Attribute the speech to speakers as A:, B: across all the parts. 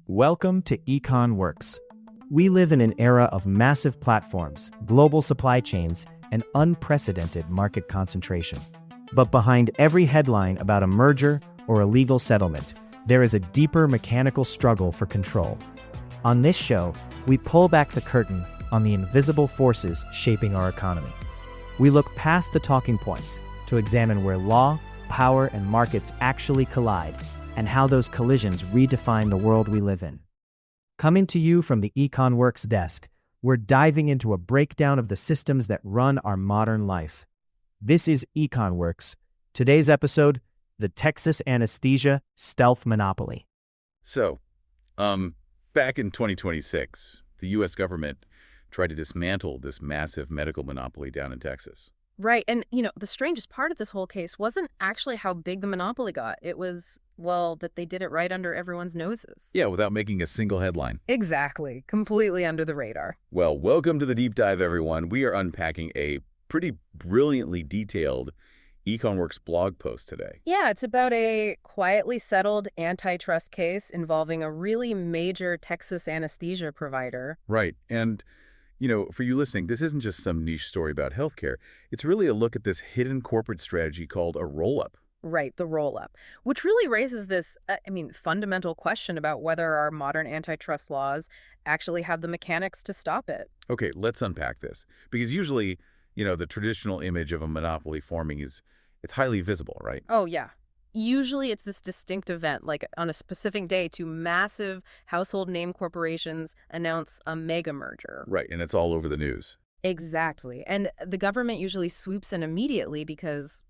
A: Welcome to EconWorks. We live in an era of massive platforms, global supply chains, and unprecedented market concentration. But behind every headline about a merger or a legal settlement, there is a deeper mechanical struggle for control. On this show, we pull back the curtain on the invisible forces shaping our economy. We look past the talking points to examine where law, power, and markets actually collide, and how those collisions redefine the world we live in. Coming to you from the EconWorks desk, we're diving into a breakdown of the systems that run our modern life. This is EconWorks. Today's episode, the Texas Anesthesia Stealth Monopoly.
B: So, back in 2026, the U.S. government tried to dismantle this massive medical monopoly down in Texas.
C: Right. And, the strangest part of this whole case wasn't actually how big the monopoly got. It was, that they did it right under everyone's noses.
B: Yeah, without making a single headline.
C: Exactly. Completely under the radar.
B: Well, welcome to the deep dive, everyone. We are unpacking a pretty brilliantly detailed EconWorks blog post today.
C: Yeah, it's about a quietly settled antitrust case involving a really major Texas anesthesia provider.
B: Right. And for you listening, this isn't just some niche story about healthcare. It's really a look at this hidden corporate strategy called a roll-up.
C: Right, the roll-up, which really raises this, fundamental question about whether our modern antitrust laws actually have the mechanics to stop it.
B: Okay, let's unpack this. Because usually, the traditional image of a monopoly forming it's highly visible, right?
C: Oh, yeah. Usually it's this distinct event, like on a specific day, two massive household name corporations announce a mega merger.
B: Right, and it's all over the news.
C: Exactly. And the government usually swoops in immediately because,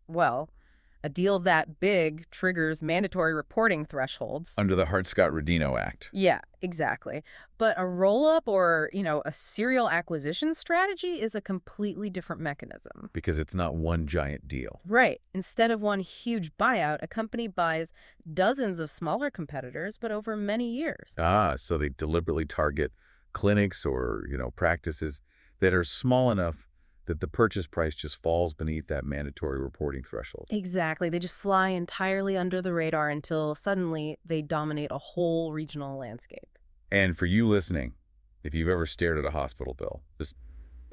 C: a deal that big triggers mandatory reporting thresholds.
B: Under the Hart-Scott-Rodino Act.
C: Yeah, exactly. But a roll-up or, a serial acquisition strategy is a completely different mechanism.
B: Because it's not one giant deal.
C: Right. Instead of one huge buyout, a company buys dozens of smaller competitors, but over many years.
B: So they deliberately target clinics or, practices that are small enough that the purchase price just falls beneath that mandatory reporting threshold.
C: Exactly. They just fly entirely under the radar until suddenly they dominate a whole regional landscape.
B: And for you listening, if you've ever stared at a hospital bill, just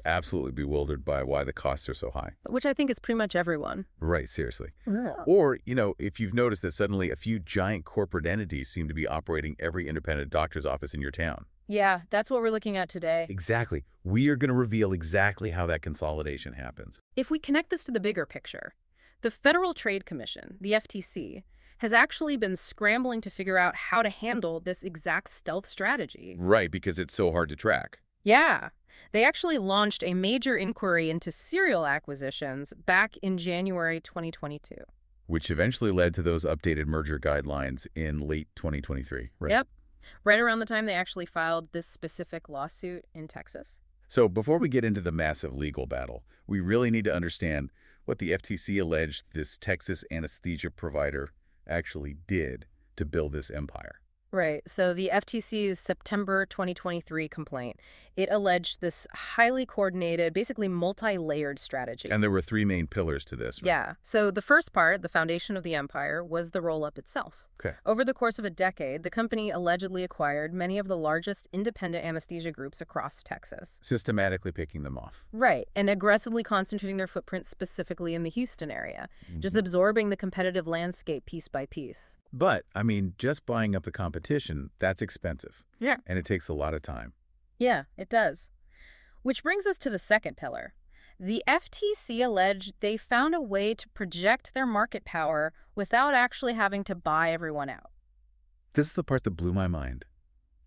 B: absolutely bewildered by why the costs are so high.
C: Which I think is pretty much everyone.
B: Right, seriously.
C: Yeah.
B: Or, if you've noticed that suddenly a few giant corporate entities seem to be operating every independent doctor's office in your town.
C: Yeah, that's what we're looking at today.
B: Exactly. We are going to reveal exactly how that consolidation happens.
C: If we connect this to the bigger picture, the Federal Trade Commission, the FTC, has actually been scrambling to figure out how to handle this exact stealth strategy.
B: Right, because it's so hard to track.
C: Yeah. They actually launched a major inquiry into serial acquisitions back in January 2022.
B: Which eventually led to those updated merger guidelines in late 2023, right?
C: Yep. Right around the time they actually filed this specific lawsuit in Texas.
B: So before we get into the massive legal battle, we really need to understand what the FTC alleged this Texas anesthesia provider actually did to build this empire.
C: Right. So the FTC's September 2023 complaint, it alleged this highly coordinated, basically multi-layered strategy.
B: And there were three main pillars to this. Right?
C: Yeah. So the first part, the foundation of the empire, was the roll-up itself.
B: Okay.
C: Over the course of a decade, the company allegedly acquired many of the largest independent anesthesia groups across Texas.
B: Systematically picking them off.
C: Right. And aggressively concentrating their footprint specifically in the Houston area, just absorbing the competitive landscape piece by piece.
B: But, just buying up the competition, that's expensive.
C: Yeah.
B: And it takes a lot of time.
C: Yeah, it does. Which brings us to the second pillar. The FTC alleged they found a way to project their market power without actually having to buy everyone out.
B: This is the part that blew my mind.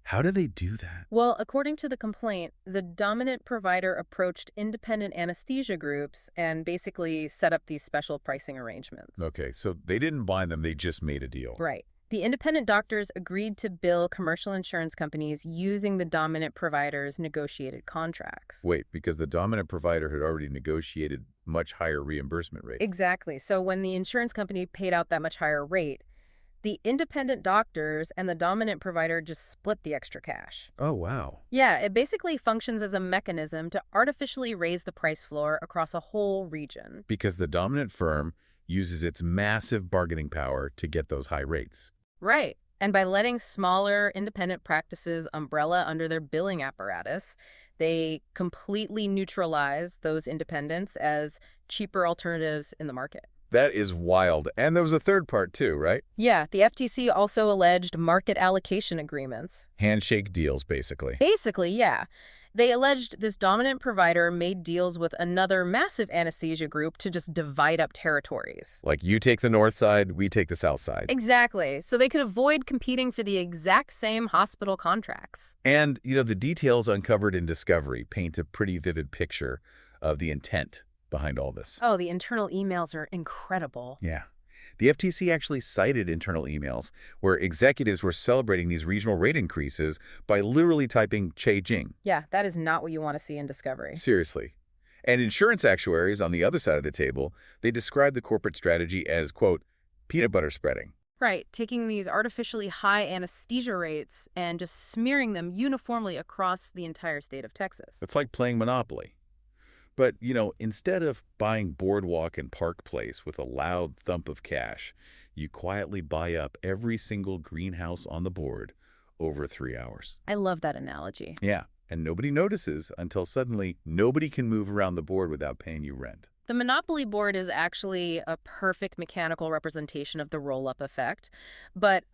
B: How do they do that?
C: Well, according to the complaint, the dominant provider approached independent anesthesia groups and basically set up these special pricing arrangements.
B: Okay, so they didn't buy them, they just made a deal.
C: Right. The independent doctors agreed to bill commercial insurance companies using the dominant provider's negotiated contracts.
B: Wait, because the dominant provider had already negotiated much higher reimbursement rate.
C: Exactly. So when the insurance company paid out that much higher rate, the independent doctors and the dominant provider just split the extra cash.
B: Oh, wow.
C: Yeah, it basically functions as a mechanism to artificially raise the price floor across a whole region.
B: Because the dominant firm uses its massive bargaining power to get those high rates.
C: Right. And by letting smaller independent practices umbrella under their billing apparatus, they completely neutralize those independents as cheaper alternatives in the market.
B: That is wild. And there was a third part too, right?
C: Yeah, the FTC also alleged market allocation agreements.
B: Handshake deals, basically.
C: Basically, yeah. They alleged this dominant provider made deals with another massive anesthesia group to just divide up territories.
B: Like you take the north side, we take the south side.
C: Exactly. So they could avoid competing for the exact same hospital contracts.
B: And, the details uncovered in discovery paint a pretty vivid picture of the intent behind all this.
C: Oh, the internal emails are incredible.
B: Yeah. The FTC actually cited internal emails where executives were celebrating these regional rate increases by literally typing Che-Jing.
C: Yeah, that is not what you want to see in discovery.
B: Seriously. And insurance actuaries on the other side of the table, they described the corporate strategy as, quote, peanut butter spreading.
C: Right, taking these artificially high anesthesia rates and just smearing them uniformly across the entire state of Texas.
B: It's like playing Monopoly. But, instead of buying Boardwalk and Park Place with a loud thump of cash, you quietly buy up every single greenhouse on the board over 3 hours.
C: I love that analogy.
B: Yeah, and nobody notices until suddenly nobody can move around the board without paying you rent.
C: The Monopoly board is actually a perfect mechanical representation of the roll-up effect, but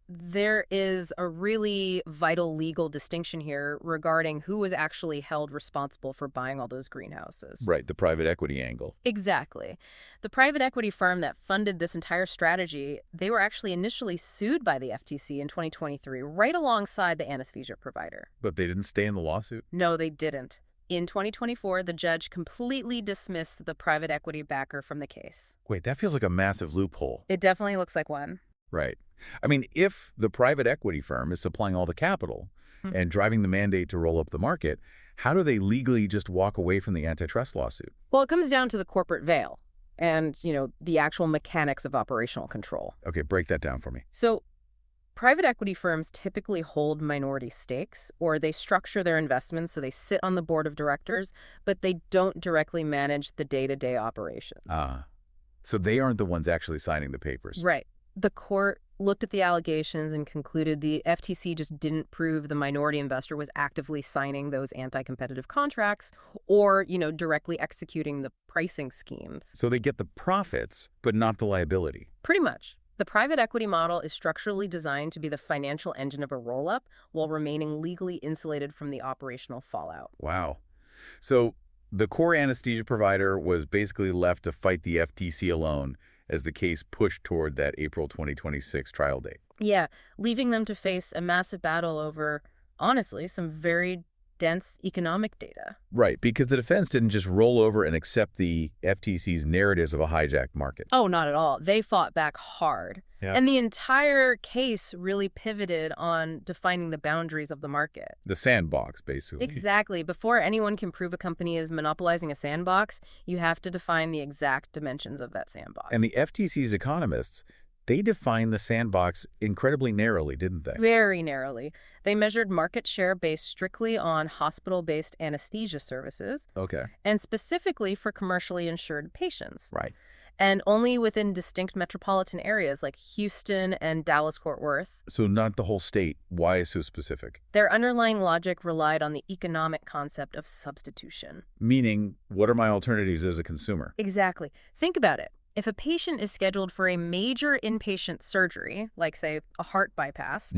C: there is a really vital legal distinction here regarding who was actually held responsible for buying all those greenhouses.
B: Right, the private equity angle.
C: Exactly. The private equity firm that funded this entire strategy, they were actually initially sued by the FTC in 2023, right alongside the anesthesia provider.
B: But they didn't stay in the lawsuit?
C: No, they didn't. In 2024, the judge completely dismissed the private equity backer from the case.
B: Wait, that feels like a massive loophole.
C: It definitely looks like one.
B: Right. I mean, if the private equity firm is supplying all the capital and driving the mandate to roll up the market, how do they legally just walk away from the antitrust lawsuit?
C: Well, it comes down to the corporate veil and, the actual mechanics of operational control.
B: Okay, break that down for me.
C: So, private equity firms typically hold minority stakes, or they structure their investments so they sit on the board of directors, but they don't directly manage the day-to-day operations.
B: So they aren't the ones actually signing the papers.
C: Right. The court looked at the allegations and concluded the FTC just didn't prove the minority investor was actively signing those anti-competitive contracts or, directly executing the pricing schemes.
B: So they get the profits, but not the liability.
C: Pretty much. The private equity model is structurally designed to be the financial engine of a roll-up while remaining legally insulated from the operational fallout.
B: Wow. So the core anesthesia provider was basically left to fight the FTC alone as the case pushed toward that April 2026 trial date.
C: Yeah, leaving them to face a massive battle over, honestly, some very dense economic data.
B: Right, because the defense didn't just roll over and accept the FTC's narratives of a hijacked market.
C: Oh, not at all. They fought back hard.
B: Yeah.
C: And the entire case really pivoted on defining the boundaries of the market.
B: The sandbox, basically.
C: Exactly. Before anyone can prove a company is monopolizing a sandbox, you have to define the exact dimensions of that sandbox.
B: And the FTC's economists, they defined the sandbox incredibly narrowly, didn't they?
C: Very narrowly. They measured market share based strictly on hospital-based anesthesia services.
B: Okay.
C: And specifically for commercially insured patients.
B: Right.
C: And only within distinct metropolitan areas like Houston and Dallas-Fort Worth.
B: So not the whole state. Why so specific?
C: Their underlying logic relied on the economic concept of substitution.
B: Meaning, what are my alternatives as a consumer?
C: Exactly. Think about it. If a patient is scheduled for a major inpatient surgery, like, say, a heart bypass,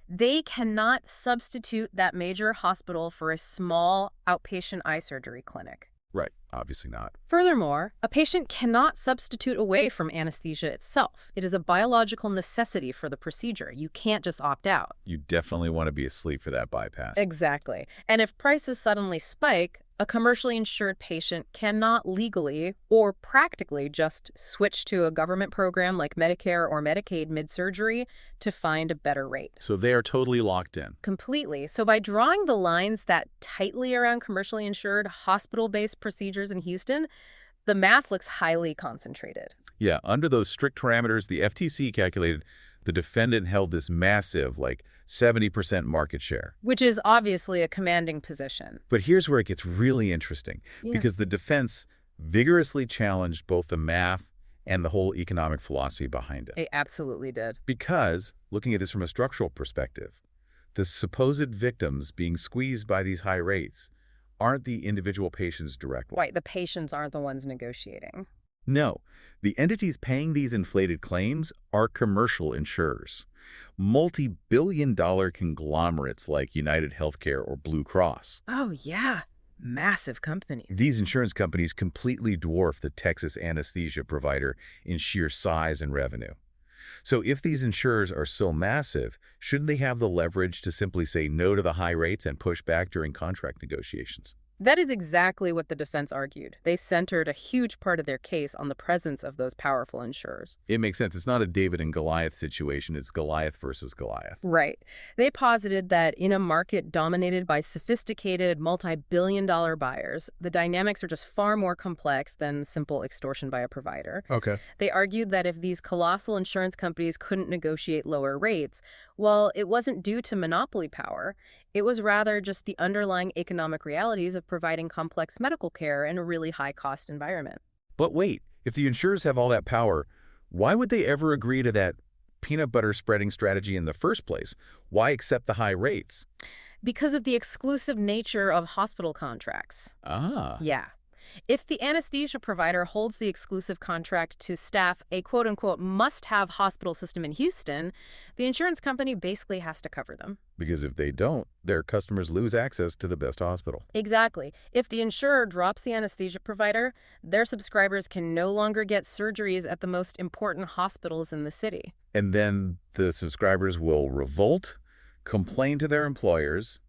C: they cannot substitute that major hospital for a small outpatient eye surgery clinic.
B: Right. Obviously not.
C: Furthermore, a patient cannot substitute away from anesthesia itself. It is a biological necessity for the procedure. You can't just opt out.
B: You definitely want to be asleep for that bypass.
C: Exactly. And if prices suddenly spike, a commercially insured patient cannot legally or practically just switch to a government program like Medicare or Medicaid mid-surgery to find a better rate.
B: So they are totally locked in.
C: Completely. So by drawing the lines that tightly around commercially insured hospital-based procedures in Houston, the math looks highly concentrated.
B: Yeah, under those strict parameters, the FTC calculated the defendant held this massive, 70% market share.
C: Which is obviously a commanding position.
B: But here's where it gets really interesting, because the defense vigorously challenged both the math and the whole economic philosophy behind it.
C: It absolutely did.
B: Because, looking at this from a structural perspective, the supposed victims being squeezed by these high rates aren't the individual patients directly.
C: Right, the patients aren't the ones negotiating.
B: No, the entities paying these inflated claims are commercial insurers, multi-billion-dollar conglomerates like United Healthcare or Blue Cross.
C: Oh, yeah. Massive companies.
B: These insurance companies completely dwarf the Texas anesthesia provider in sheer size and revenue. So if these insurers are so massive, shouldn't they have the leverage to simply say no to the high rates and push back during contract negotiations?
C: That is exactly what the defense argued. They centered a huge part of their case on the presence of those powerful insurers.
B: It makes sense. It's not a David and Goliath situation. It's Goliath versus Goliath.
C: Right. They posited that in a market dominated by sophisticated, multi-billion-dollar buyers, the dynamics are just far more complex than simple extortion by a provider.
B: Okay.
C: They argued that if these colossal insurance companies couldn't negotiate lower rates, well, it wasn't due to monopoly power. It was rather just the underlying economic realities of providing complex medical care in a really high-cost environment.
B: But wait, if the insurers have all that power, why would they ever agree to that peanut butter spreading strategy in the first place? Why accept the high rates?
C: Because of the exclusive nature of hospital contracts.
B: Ah.
C: Yeah. If the anesthesia provider holds the exclusive contract to staff a quote-unquote must-have hospital system in Houston, the insurance company basically has to cover them.
B: Because if they don't, their customers lose access to the best hospital.
C: Exactly. If the insurer drops the anesthesia provider, their subscribers can no longer get surgeries at the most important hospitals in the city.
B: And then the subscribers will revolt, complain to their employers,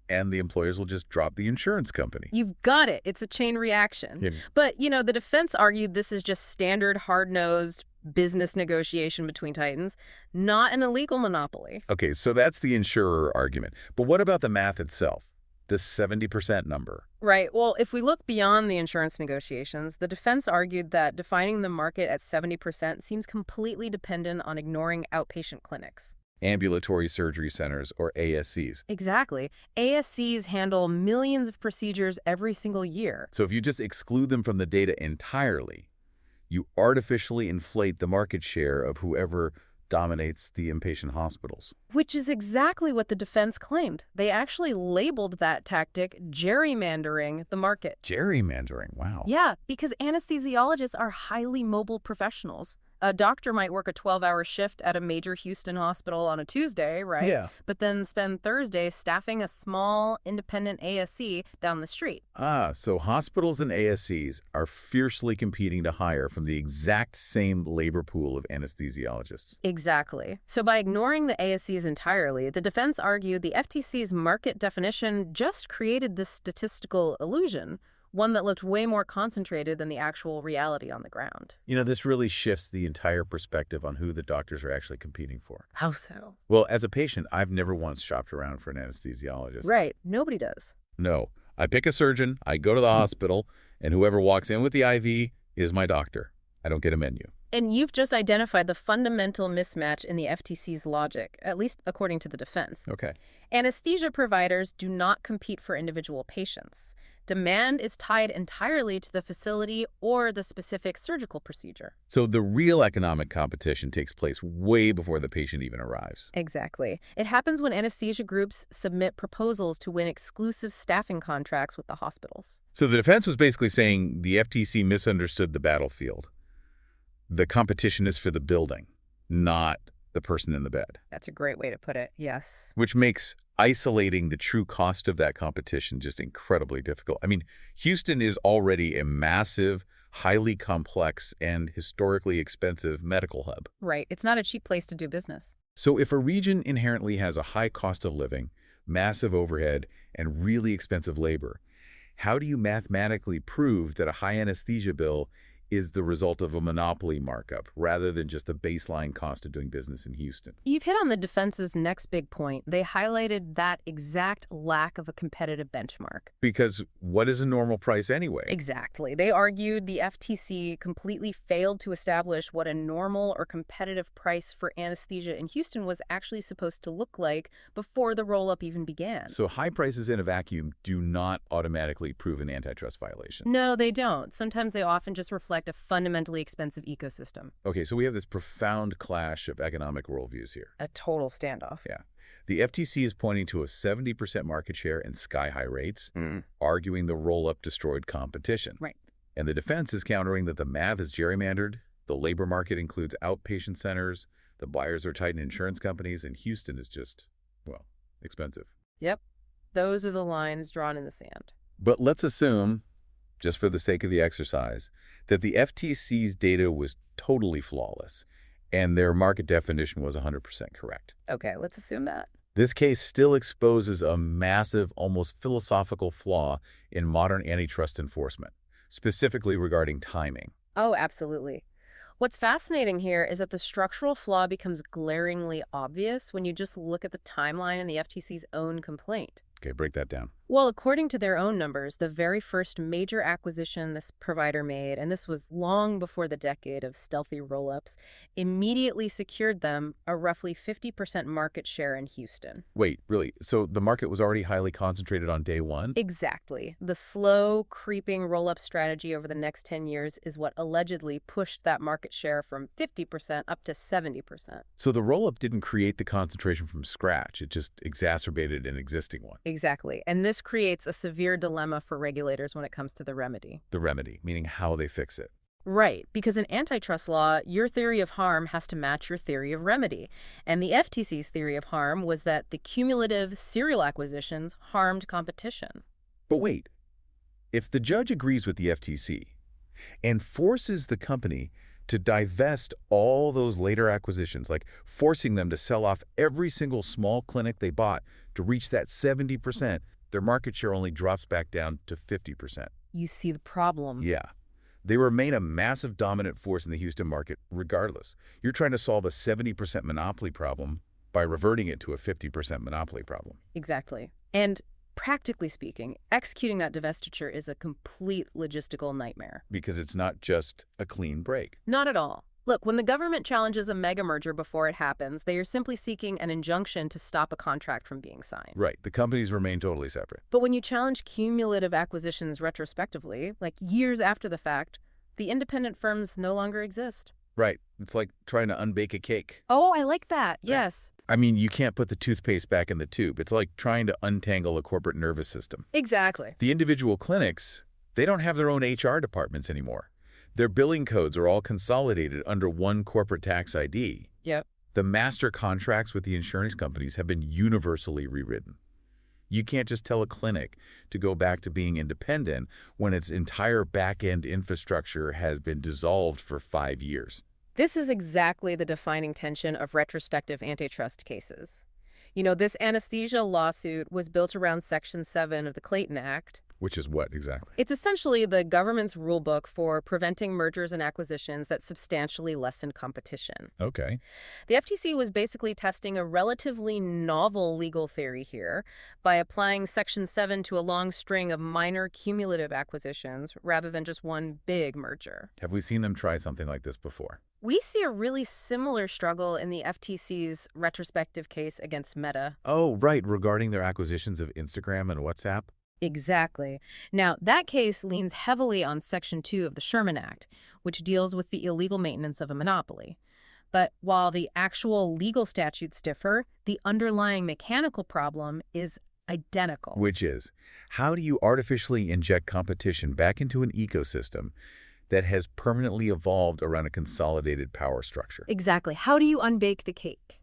B: and the employers will just drop the insurance company.
C: You've got it. It's a chain reaction.
B: Yeah.
C: But, the defense argued this is just standard hard-nosed business negotiation between titans, not an illegal monopoly.
B: Okay, so that's the insurer argument. But what about the math itself? This 70% number.
C: Right. Well, if we look beyond the insurance negotiations, the defense argued that defining the market at 70% seems completely dependent on ignoring outpatient clinics.
B: Ambulatory surgery centers, or ASCs.
C: Exactly. ASCs handle millions of procedures every single year.
B: So if you just exclude them from the data entirely, you artificially inflate the market share of whoever dominates the inpatient hospitals.
C: Which is exactly what the defense claimed. They actually labeled that tactic gerrymandering the market.
B: Gerrymandering, wow.
C: Yeah, because anesthesiologists are highly mobile professionals. A doctor might work a 12-hour shift at a major Houston hospital on a Tuesday, right?
B: Yeah.
C: But then spend Thursday staffing a small, independent ASC down the street.
B: Ah, so hospitals and ASCs are fiercely competing to hire from the exact same labor pool of anesthesiologists.
C: Exactly. So by ignoring the ASCs entirely, the defense argued the FTC's market definition just created this statistical illusion, one that looked way more concentrated than the actual reality on the ground.
B: This really shifts the entire perspective on who the doctors are actually competing for.
C: How so?
B: Well, as a patient, I've never once shopped around for an anesthesiologist.
C: Right. Nobody does.
B: No. I pick a surgeon, I go to the hospital, and whoever walks in with the IV is my doctor. I don't get a menu.
C: And you've just identified the fundamental mismatch in the FTC's logic, at least according to the defense.
B: Okay.
C: Anesthesia providers do not compete for individual patients. Demand is tied entirely to the facility or the specific surgical procedure.
B: So the real economic competition takes place way before the patient even arrives.
C: Exactly. It happens when anesthesia groups submit proposals to win exclusive staffing contracts with the hospitals.
B: So the defense was basically saying the FTC misunderstood the battlefield. The competition is for the building, not the person in the bed.
C: That's a great way to put it, yes.
B: Which makes isolating the true cost of that competition just incredibly difficult. I mean, Houston is already a massive, highly complex, and historically expensive medical hub.
C: Right. It's not a cheap place to do business.
B: So if a region inherently has a high cost of living, massive overhead, and really expensive labor, how do you mathematically prove that a high anesthesia bill is the result of a monopoly markup rather than just the baseline cost of doing business in Houston?
C: You've hit on the defense's next big point. They highlighted that exact lack of a competitive benchmark.
B: Because what is a normal price anyway?
C: Exactly. They argued the FTC completely failed to establish what a normal or competitive price for anesthesia in Houston was actually supposed to look like before the roll-up even began.
B: So high prices in a vacuum do not automatically prove an antitrust violation.
C: No, they don't. Sometimes they often just reflect reflect a fundamentally expensive ecosystem.
B: Okay, so we have this profound clash of economic worldviews here.
C: A total standoff.
B: Yeah. The FTC is pointing to a 70% market share and sky-high rates, arguing the roll-up destroyed competition.
C: Right.
B: And the defense is countering that the math is gerrymandered, the labor market includes outpatient centers, the buyers are tight in insurance companies, and Houston is just, well, expensive.
C: Yep. Those are the lines drawn in the sand.
B: But let's assume, just for the sake of the exercise, that the FTC's data was totally flawless and their market definition was 100% correct.
C: Okay, let's assume that.
B: This case still exposes a massive, almost philosophical flaw in modern antitrust enforcement, specifically regarding timing.
C: Oh, absolutely. What's fascinating here is that the structural flaw becomes glaringly obvious when you just look at the timeline in the FTC's own complaint.
B: Okay, break that down.
C: Well, according to their own numbers, the very first major acquisition this provider made, and this was long before the decade of stealthy roll-ups, immediately secured them a roughly 50% market share in Houston.
B: Wait, really? So the market was already highly concentrated on day one?
C: Exactly. The slow, creeping roll-up strategy over the next 10 years is what allegedly pushed that market share from 50% up to 70%.
B: So the roll-up didn't create the concentration from scratch. It just exacerbated an existing one.
C: Exactly. And this creates a severe dilemma for regulators when it comes to the remedy.
B: The remedy, meaning how they fix it.
C: Right, because in antitrust law, your theory of harm has to match your theory of remedy. And the FTC's theory of harm was that the cumulative serial acquisitions harmed competition.
B: But wait, if the judge agrees with the FTC and forces the company to divest all those later acquisitions, like forcing them to sell off every single small clinic they bought to reach that 70%, their market share only drops back down to 50%.
C: You see the problem.
B: Yeah. They remain a massive dominant force in the Houston market regardless. You're trying to solve a 70% monopoly problem by reverting it to a 50% monopoly problem.
C: Exactly. And practically speaking, executing that divestiture is a complete logistical nightmare.
B: Because it's not just a clean break.
C: Not at all. Look, when the government challenges a mega merger before it happens, they are simply seeking an injunction to stop a contract from being signed.
B: Right. The companies remain totally separate.
C: But when you challenge cumulative acquisitions retrospectively, like years after the fact, the independent firms no longer exist.
B: Right. It's like trying to unbake a cake.
C: Oh, I like that. Yes.
B: I mean, you can't put the toothpaste back in the tube. It's like trying to untangle a corporate nervous system.
C: Exactly.
B: The individual clinics, they don't have their own HR departments anymore. Their billing codes are all consolidated under one corporate tax ID.
C: Yep.
B: The master contracts with the insurance companies have been universally rewritten. You can't just tell a clinic to go back to being independent when its entire back-end infrastructure has been dissolved for 5 years.
C: This is exactly the defining tension of retrospective antitrust cases. You know, this anesthesia lawsuit was built around Section 7 of the Clayton Act.
B: Which is what exactly?
C: It's essentially the government's rulebook for preventing mergers and acquisitions that substantially lessen competition.
B: Okay.
C: The FTC was basically testing a relatively novel legal theory here by applying Section 7 to a long string of minor cumulative acquisitions rather than just one big merger.
B: Have we seen them try something like this before?
C: We see a really similar struggle in the FTC's retrospective case against Meta.
B: Oh, right, regarding their acquisitions of Instagram and WhatsApp?
C: Exactly. Now, that case leans heavily on Section 2 of the Sherman Act, which deals with the illegal maintenance of a monopoly. But while the actual legal statutes differ, the underlying mechanical problem is identical.
B: Which is, how do you artificially inject competition back into an ecosystem that has permanently evolved around a consolidated power structure?
C: Exactly. How do you unbake the cake?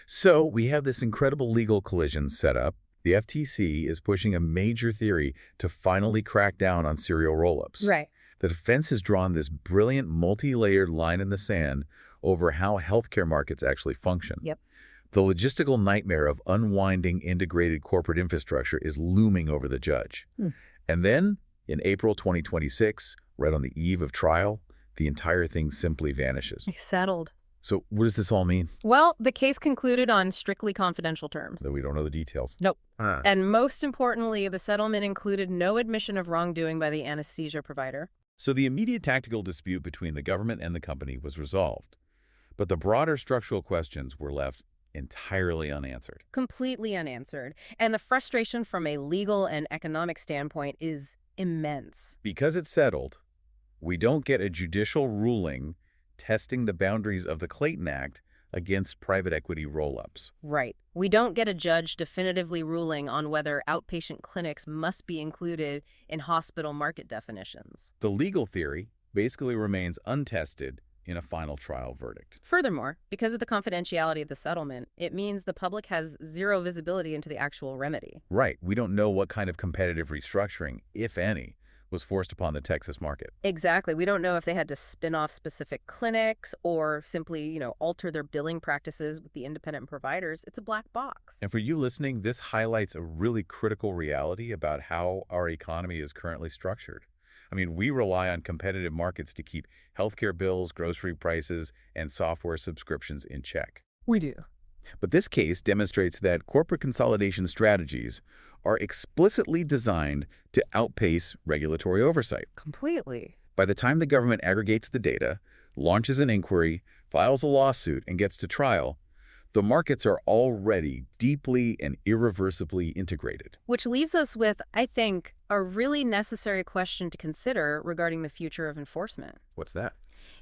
B: So we have this incredible legal collision set up. The FTC is pushing a major theory to finally crack down on serial roll-ups.
C: Right.
B: The defense has drawn this brilliant multi-layered line in the sand over how healthcare markets actually function.
C: Yep.
B: The logistical nightmare of unwinding integrated corporate infrastructure is looming over the judge. And then, in April 2026, right on the eve of trial, the entire thing simply vanishes.
C: Settled.
B: So what does this all mean?
C: Well, the case concluded on strictly confidential terms.
B: That we don't know the details.
C: Nope. And most importantly, the settlement included no admission of wrongdoing by the anesthesia provider.
B: So the immediate tactical dispute between the government and the company was resolved. But the broader structural questions were left entirely unanswered.
C: Completely unanswered. And the frustration from a legal and economic standpoint is immense.
B: Because it's settled, We don't get a judicial ruling testing the boundaries of the Clayton Act against private equity roll-ups.
C: Right. We don't get a judge definitively ruling on whether outpatient clinics must be included in hospital market definitions.
B: The legal theory basically remains untested in a final trial verdict.
C: Furthermore, because of the confidentiality of the settlement, it means the public has zero visibility into the actual remedy.
B: Right. We don't know what kind of competitive restructuring, if any, was forced upon the Texas market.
C: Exactly. We don't know if they had to spin off specific clinics or simply, alter their billing practices with the independent providers. It's a black box.
B: And for you listening, this highlights a really critical reality about how our economy is currently structured. I mean, we rely on competitive markets to keep healthcare bills, grocery prices, and software subscriptions in check.
C: We do.
B: But this case demonstrates that corporate consolidation strategies are explicitly designed to outpace regulatory oversight.
C: Completely.
B: By the time the government aggregates the data, launches an inquiry, files a lawsuit, and gets to trial, the markets are already deeply and irreversibly integrated.
C: Which leaves us with, I think, a really necessary question to consider regarding the future of enforcement.
B: What's that?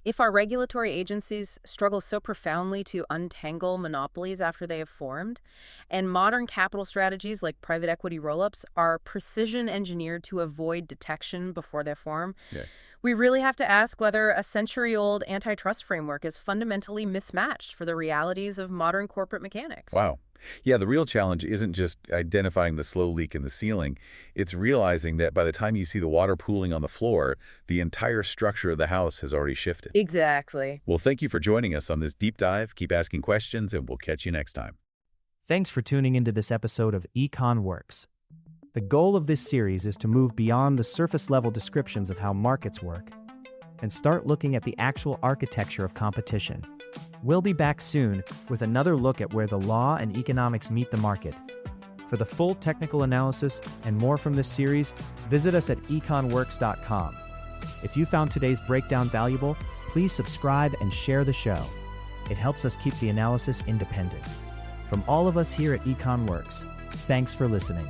C: If our regulatory agencies struggle so profoundly to untangle monopolies after they have formed, and modern capital strategies like private equity roll-ups are precision engineered to avoid detection before they form, we really have to ask whether a century-old antitrust framework is fundamentally mismatched for the realities of modern corporate mechanics.
B: Wow. Yeah, the real challenge isn't just identifying the slow leak in the ceiling. It's realizing that by the time you see the water pooling on the floor, the entire structure of the house has already shifted.
C: Exactly.
B: Well, thank you for joining us on this deep dive. Keep asking questions, and we'll catch you next time.
A: Thanks for tuning into this episode of EconWorks. The goal of this series is to move beyond the surface-level descriptions of how markets work and start looking at the actual architecture of competition. We'll be back soon with another look at where the law and economics meet the market. For the full technical analysis and more from this series, visit us at econworks.com. If you found today's breakdown valuable, please subscribe and share the show. It helps us keep the analysis independent. From all of us here at EconWorks, thanks for listening.